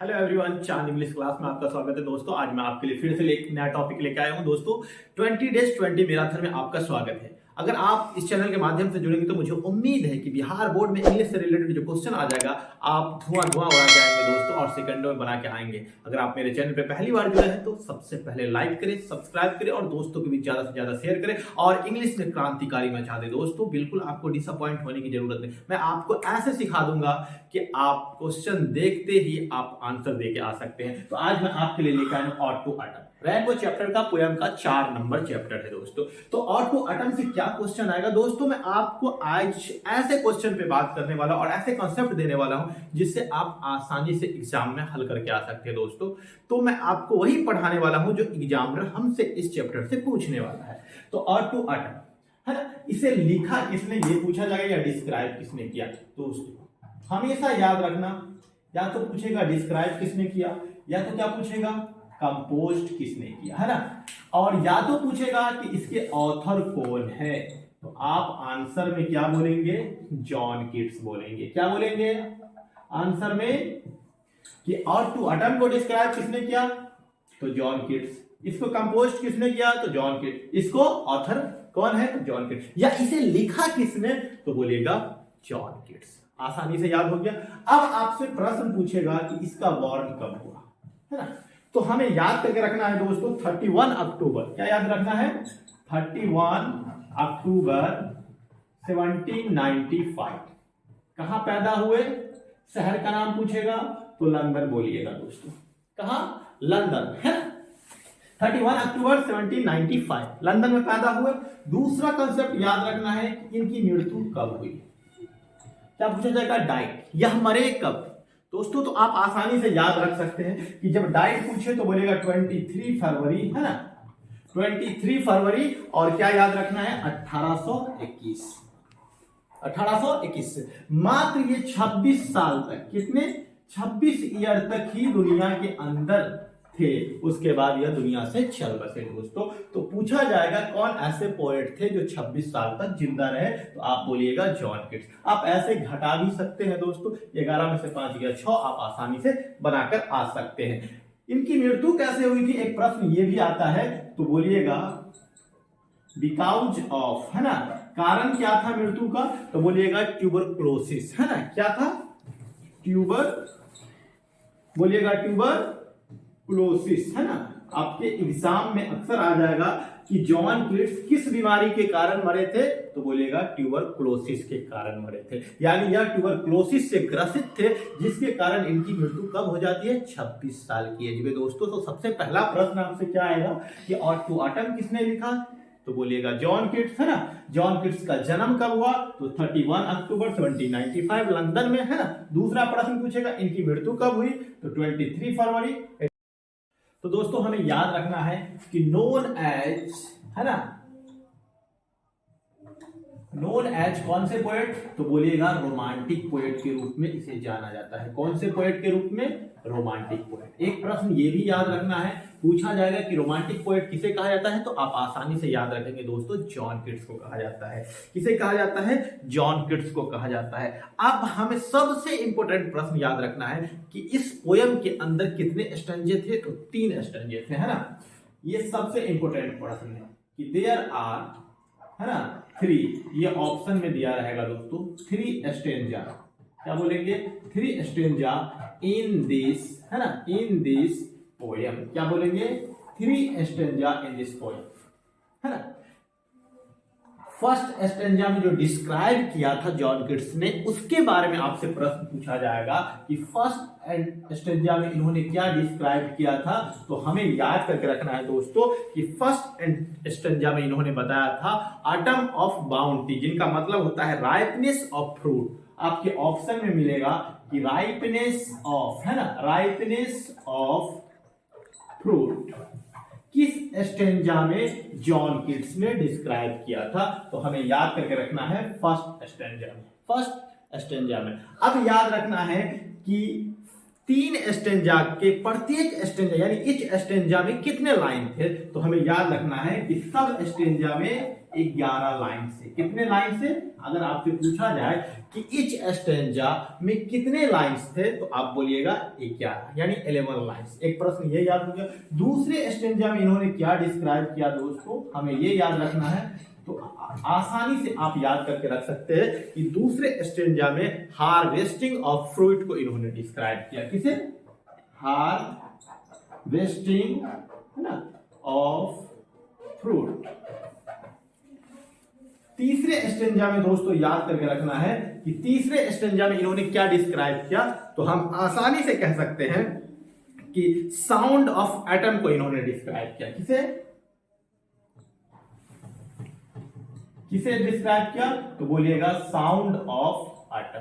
Hello everyone, चांद English class में आपका स्वागत है दोस्तों। आज मैं आपके लिए फिर से एक नया टॉपिक लेकर आया हूं दोस्तों। 20 डेज 20 मैराथन में आपका स्वागत है। अगर आप इस चैनल के माध्यम से जुड़ेंगे तो मुझे उम्मीद है कि बिहार बोर्ड में इंग्लिश से रिलेटेड जो क्वेश्चन आ जाएगा आप धुआं धुआं उड़ा के आएंगे दोस्तों, और सेकंडों में बना के आएंगे। अगर आप मेरे चैनल पे पहली बार जुड़े हैं तो सबसे पहले लाइक करें, सब्सक्राइब करें और दोस्तों के बीच ज्यादा से ज्यादा शेयर करें और इंग्लिश में क्रांतिकारी मचा दे दोस्तों। बिल्कुल आपको डिसअपॉइंट होने की जरूरत नहीं। मैं आपको ऐसे सिखा दूंगा कि आप क्वेश्चन देखते ही आप आंसर दे के आ सकते हैं। तो आज मैं आपके लिए लेकर आया हूं ऑटो अटम, रेनबो चैप्टर का पोयम का 4 नंबर चैप्टर है दोस्तों। तो ऑटो अटम से क्या क्वेश्चन आएगा दोस्तों, मैं आपको आज ऐसे क्वेश्चन पे बात करने वाला और ऐसे कॉन्सेप्ट देने वाला हूं जिससे आप आसानी से एग्जाम में हल करके आ सकते हैं दोस्तों। तो मैं आपको वही पढ़ाने वाला हूं जो एग्जामिनर हमसे इस चैप्टर से पूछने वाला है। तो ऑटो अटम है ना, इसे लिखा किसने ये पूछा जाएगा या डिस्क्राइब किसने किया दोस्तों। हमेशा याद रखना, या तो पूछेगा डिस्क्राइब किसने किया, या तो क्या पूछेगा कंपोस्ट किसने किया, है ना, और या तो पूछेगा कि इसके ऑथर कौन है। तो आप आंसर में क्या बोलेंगे, जॉन कीट्स बोलेंगे। क्या बोलेंगे आंसर में कि ऑटो अटम को डिस्क्राइब किसने किया तो जॉन कीट्स, इसको कंपोस्ट किसने किया तो जॉन कीट्स, इसको ऑथर कौन है तो जॉन कीट्स, या इसे लिखा किसने तो बोलेगा जॉन कीट्स। आसानी से याद हो गया। अब आपसे प्रश्न पूछेगा कि इसका बॉर्न कब हुआ, है ना। तो हमें याद करके रखना है दोस्तों 31 अक्टूबर। क्या याद रखना है 31 अक्टूबर 1795। कहां पैदा हुए, शहर का नाम पूछेगा तो लंदन बोलिएगा दोस्तों। कहां, लंदन, है ना। 31 अक्टूबर 1795 लंदन में पैदा हुए। दूसरा कंसेप्ट याद रखना है कि इनकी मृत्यु कब हुई। क्या पूछा जाएगा डाइट, यह मरे कब दोस्तों। तो आप आसानी से याद रख सकते हैं कि जब डाइट पूछे तो बोलेगा 23 फरवरी, है ना, 23 फरवरी। और क्या याद रखना है 1821। 1821 से मात्र ये 26 साल तक, कितने 26 ईयर तक ही दुनिया के अंदर थे। उसके बाद यह दुनिया से चल बसे दोस्तों। तो पूछा जाएगा कौन ऐसे पोएट थे जो 26 साल तक जिंदा रहे, तो आप बोलिएगा जॉन कीट्स। आप ऐसे घटा भी सकते हैं दोस्तों, 11 में से 5 गया 6, आप आसानी से बनाकर आ सकते हैं। इनकी मृत्यु कैसे हुई थी, एक प्रश्न ये भी आता है, तो बोलिएगा बिकॉज ऑफ, है ना। कारण क्या था मृत्यु का तो बोलिएगा ट्यूबरक्लोसिस, है ना। क्या था ट्यूबर, बोलिएगा ट्यूबर क्लोसिस, है ना। आपके एग्जाम में अक्सर आ जाएगा कि जॉन कीट्स किस बीमारी के कारण मरे थे तो बोलेगा ट्यूबरक्लोसिस के कारण मरे थे। यानी यह ट्यूबरक्लोसिस से ग्रसित थे, जिसके कारण इनकी मृत्यु कब हो जाती है 26 साल की एज में दोस्तों। तो सबसे पहला प्रश्न आपसे क्या आएगा कि ऑटो अटम किसने लिखा तो बोलिएगा जॉन कीट्स, है ना। जॉन कीट्स का जन्म कब हुआ तो 31 अक्टूबर 1795 लंदन में, है ना। दूसरा प्रश्न पूछेगा इनकी मृत्यु कब हुई तो 23 फरवरी। तो दोस्तों हमें याद रखना है कि नोन एज, है ना, नोन एज कौन से पोएट तो बोलिएगा रोमांटिक पोएट के रूप में इसे जाना जाता है। कौन से पोएट के रूप में, रोमांटिक पोएट। एक प्रश्न ये भी याद रखना है, पूछा जाएगा कि रोमांटिक पोएट किसे कहा जाता है, तो आप आसानी से याद रखेंगे दोस्तों जॉन कीट्स को कहा जाता है। किसे कहा जाता है, जॉन कीट्स को कहा जाता है। अब हमें सबसे इंपॉर्टेंट प्रश्न याद रखना है कि इस पोयम के अंदर कितने स्टैंजे थे तो 3 स्टैंजे थे, है ना। ये सबसे इंपॉर्टेंट प्रश्न है कि देयर आर, है ना, 3, ये ऑप्शन में दिया रहेगा दोस्तों 3 स्टैंजा। क्या बोलेंगे 3 स्टैंजा इन दिस, है ना, इन दिस पोयम। क्या बोलेंगे 3 स्टैंजा इन दिस पोयम, है ना। फर्स्ट स्टैंजा में जो डिस्क्राइब किया था जॉन कीट्स ने, उसके बारे में आपसे प्रश्न पूछा जाएगा कि फर्स्ट स्टैंजा में इन्होंने क्या डिस्क्राइब किया था। तो हमें याद करके रखना है दोस्तों कि फर्स्ट स्टैंजा में इन्होंने बताया था ऑटम ऑफ बाउंटी, जिनका मतलब होता है राइपनेस ऑफ फ्रूट। आपके ऑप्शन में मिलेगा कि राइपनेस ऑफ, है ना, राइपनेस ऑफ फ्रूट किस स्टेंजा में जॉन कीट्स ने डिस्क्राइब किया था। तो हमें याद करके रखना है फर्स्ट स्टेंजा में, फर्स्ट स्टेंजा में। अब याद रखना है कि तीन स्टेंजा के प्रत्येक स्टेंजा यानी इच स्टेंजा में कितने लाइन थे, तो हमें याद रखना है कि सब स्टेंजा में 11 लाइन से। कितने लाइन से? अगर आपसे पूछा जाए कि इच स्टेंजा में कितने लाइंस थे तो आप बोलिएगा 11 यानी 11 लाइंस। एक प्रश्न ये याद हो गया। दूसरे स्टेंजा में इन्होंने क्या डिस्क्राइब किया दोस्तों, हमें ये याद रखना है। तो आसानी से आप याद करके रख सकते हैं कि दूसरे स्टेंजा में हार्वेस्टिंग ऑफ फ्रूट को इन्होंने डिस्क्राइब किया। किसे? हार्वेस्टिंग, है ना, ऑफ फ्रूट। तीसरे स्टेंजा में दोस्तों याद करके रखना है कि तीसरे स्टेंजा में इन्होंने क्या डिस्क्राइब किया, तो हम आसानी से कह सकते हैं कि साउंड ऑफ एटम को इन्होंने डिस्क्राइब किया। किसे किसे डिस्क्राइब किया, तो बोलिएगा साउंड ऑफ एटम।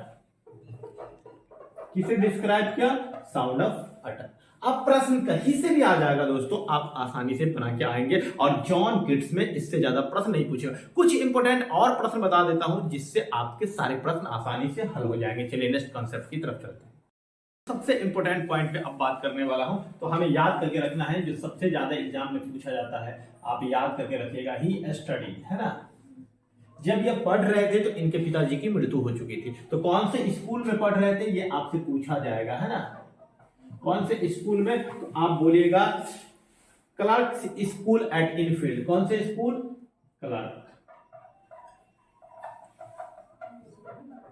किसे डिस्क्राइब किया? Sound of atom. अब प्रश्न कहीं से भी आ जाएगा दोस्तों, आप आसानी से बना के आएंगे और जॉन किट्स में इससे ज्यादा प्रश्न नहीं पूछेगा। कुछ इंपोर्टेंट और प्रश्न बता देता हूं जिससे आपके सारे प्रश्न आसानी से हल हो जाएंगे। चलिए नेक्स्ट कॉन्सेप्ट की तरफ चलते हैं। सबसे इंपॉर्टेंट पॉइंट पे अब बात करने वाला हूं, तो हमें याद करके रखना है जो सबसे ज्यादा एग्जाम में पूछा जाता है, आप याद करके रखिएगा। ही स्टडी, है ना, जब ये पढ़ रहे थे तो इनके पिताजी की मृत्यु हो चुकी थी। तो कौन से स्कूल में पढ़ रहे थे ये आपसे पूछा जाएगा, है ना, कौन से स्कूल में, तो आप बोलिएगा क्लर्क्स स्कूल एट इनफील्ड। कौन से स्कूल? क्लर्क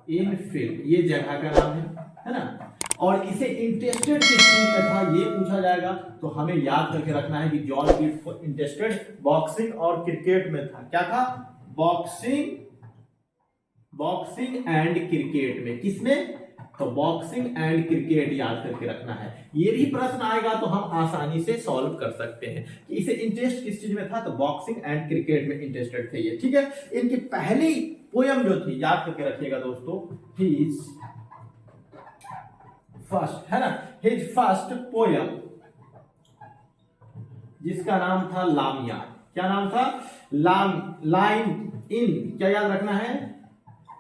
इनफील्ड, ये जगह का नाम है ना। और इसे इंटरेस्टेड किस चीज में था ये पूछा जाएगा, तो हमें याद करके रखना है कि जॉन किट्स को इंटरेस्टेड बॉक्सिंग और क्रिकेट में था। क्या था? बॉक्सिंग एंड क्रिकेट में। किसमें? तो बॉक्सिंग एंड क्रिकेट याद करके रखना है। ये भी प्रश्न आएगा तो हम आसानी से सॉल्व कर सकते हैं कि इसे इंटरेस्ट किस चीज में था, तो बॉक्सिंग एंड क्रिकेट में इंटरेस्टेड थे ये। ठीक है, इनकी पहली पोयम जो थी याद करके रखिएगा दोस्तों, हिज फर्स्ट, है ना, हिज फर्स्ट पोयम जिसका नाम था लामिया। क्या नाम था? लाइन इन, क्या याद रखना है?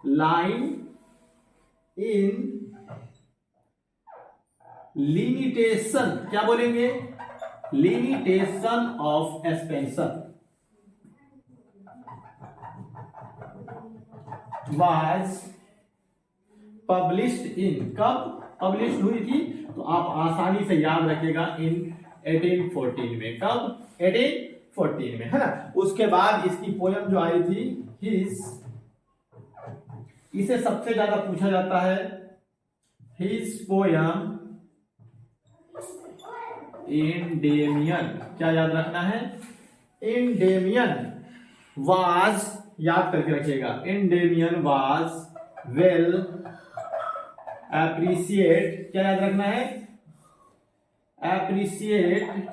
लाइन इन लिमिटेशन, क्या बोलेंगे? Limitation of expansion was published in, कब पब्लिश हुई थी, तो आप आसानी से याद रखिएगा इन 1814 में। कब? 1814 में, है ना। उसके बाद इसकी पोयम जो आई थी हिज, इसे सबसे ज्यादा पूछा जाता है। हिज पोयम इंडेमियन, क्या याद रखना है? इंडेमियन वाज, याद करके रखिएगा, इंडेमियन वाज वेल एप्रिशिएट, क्या याद रखना है? एप्रिशिएट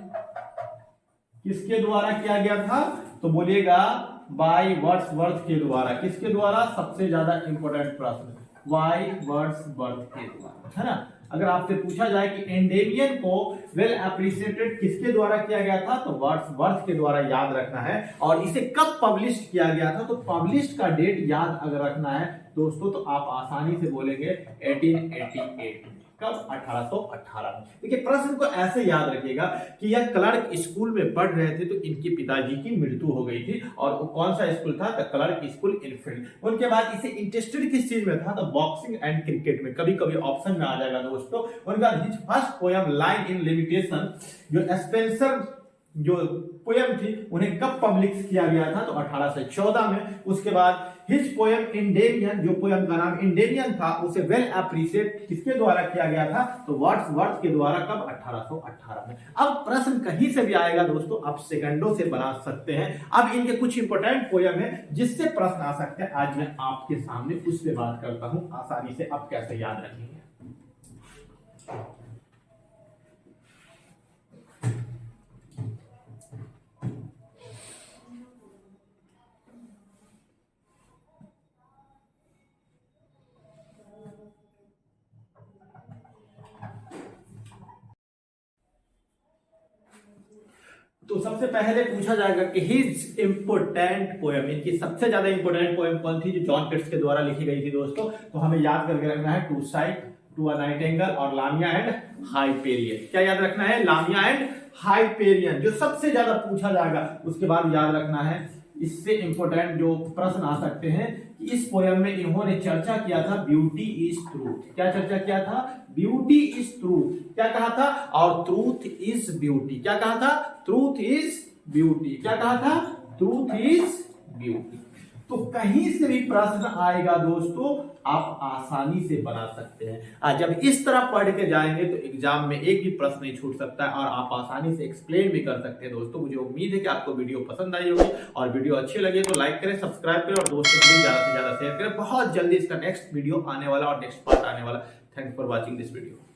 किसके द्वारा किया गया था, तो बोलिएगा बाय वर्ड्सवर्थ के द्वारा। किसके द्वारा? सबसे ज्यादा इंपॉर्टेंट प्रश्न, बाय वर्ड्सवर्थ के द्वारा, है ना। अगर आपसे पूछा जाए कि एंडेमियन को वेल एप्रिशिएटेड किसके द्वारा किया गया था, तो वर्ड्सवर्थ के द्वारा याद रखना है। और इसे कब पब्लिश किया गया था, तो पब्लिश का डेट याद अगर रखना है दोस्तों, तो आप आसानी से बोलेंगे 1888। कब? 1818 में। देखिए प्रश्न को ऐसे याद रखिएगा कि यह क्लर्क स्कूल में पढ़ रहे थे तो इनके पिताजी की मृत्यु हो गई थी। और कौन सा स्कूल था? The clerk school Enfield. उनके बाद इसे इंटरेस्टेड किस चीज में था, तो बॉक्सिंग एंड क्रिकेट में। कभी कभी ऑप्शन में आ जाएगा दोस्तों। उनके बाद his first poem line in limitation, जो स्पेंसर जो पोयम थी उन्हें कब पब्लिश किया गया था, तो 1814 में। उसके बाद हिज पोयम इंडेमियन, जो पोयम का नाम इंडेमियन था, उसे वेल एप्रिशिएट किसके द्वारा किया गया था, तो वर्ड्सवर्थ के द्वारा। कब? 1818 में। अब प्रश्न कहीं से भी आएगा दोस्तों, आप सेकंडों से बना सकते हैं। अब इनके कुछ इंपोर्टेंट पोयम है जिससे प्रश्न आ सकते हैं, आज मैं आपके सामने उस पर बात करता हूं, आसानी से आप कैसे याद रखेंगे। तो सबसे पहले पूछा जाएगा कि हिज इंपोर्टेंट पोयम, इनकी सबसे ज्यादा इंपोर्टेंट पोयम कौन थी जो जॉन किट्स के द्वारा लिखी गई थी दोस्तों, तो हमें याद करके रखना है टू अ नाइट एंगल, और लामिया एंड हाइपेरियन। क्या याद रखना है? लामिया एंड हाइपेरियन जो सबसे ज्यादा पूछा जाएगा। उसके बाद याद रखना है, इससे इंपोर्टेंट जो प्रश्न आ सकते हैं कि इस पोयम में इन्होंने चर्चा किया था ब्यूटी इज ट्रूथ। क्या चर्चा किया था? Beauty is truth. क्या कहा था? और ट्रूथ इज ब्यूटी। क्या कहा था? Truth is beauty. क्या कहा था? Truth is beauty. तो कहीं से भी प्रश्न आएगा दोस्तों, आप आसानी से बना सकते हैं। जब इस तरह पढ़ के जाएंगे तो एग्जाम में एक भी प्रश्न नहीं छूट सकता है, और आप आसानी से एक्सप्लेन भी कर सकते हैं। दोस्तों मुझे उम्मीद है कि आपको वीडियो पसंद आई होगी, और वीडियो अच्छी लगे तो लाइक करें, सब्सक्राइब करें, और दोस्तों के लिए ज्यादा से ज्यादा शेयर करें। बहुत जल्दी इसका नेक्स्ट वीडियो आने वाला और नेक्स्ट पार्ट आने वाला। Thanks for watching this video.